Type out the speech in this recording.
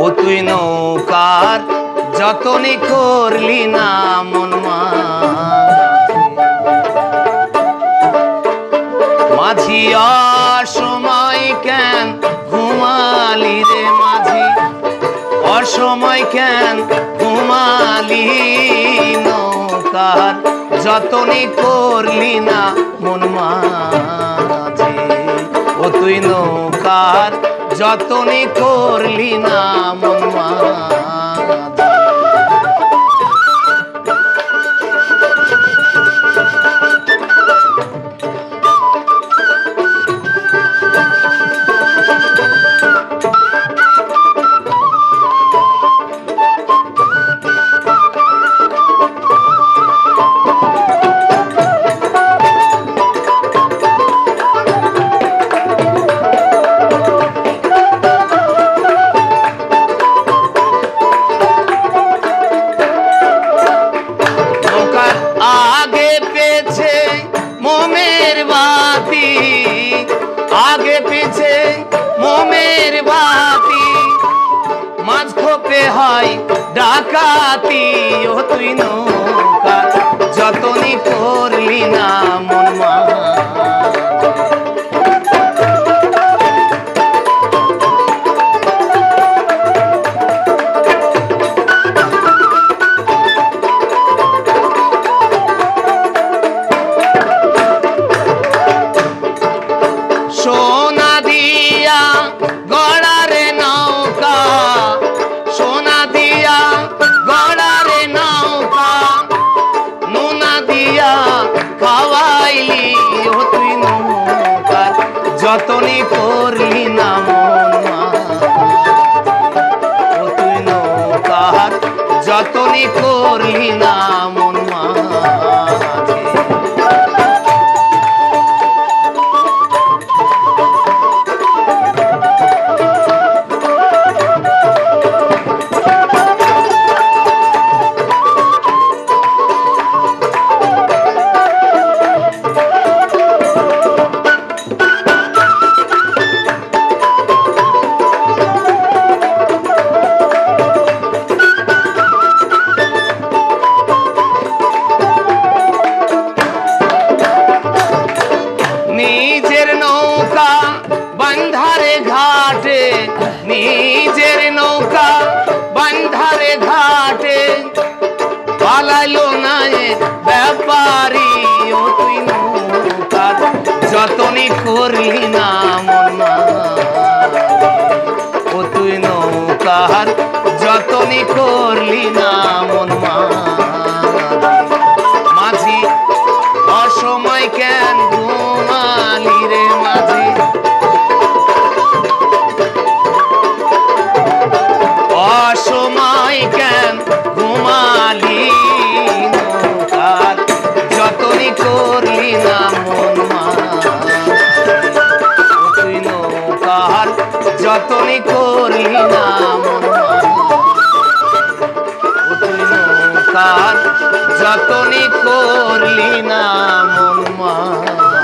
ও তুই নৌকার যতনি করলি না মন মাঝি অসময় কেন ঘুমালি রে মাঝি অসময় কেন ঘুমালি নৌকার যতনি করলি না মন মাঝি ও তুই নৌকার যতনি করলি না মন মাঝি आगे पीछे मोमेर बाती माझ खोपे हाय डाकाती ओ तुई नौका जतनी करली ना मन मा सोना दिया गड़ा रे नौका सोना दिया गड़ा रे नौका नूना दिया खावाइली ओ तुई नौका जतनी करली ना मन ओ तुई नौका जतनी करली ना मन निजेर नौका बंधारे घाटे निजेर नौका बंधारे घाटे पालाइलो ना व्यापारी ओ तुई नौका जतनी करली ना मन ओ तुई नौका जतनी करली ना मन माझी असमय केन घुमाली रे माझी असमय केन घुमाली नौकाর যতনি করলি না মন তুই নৌকার যতনি করলি না মন তুই নৌকার যতনি করলি না মন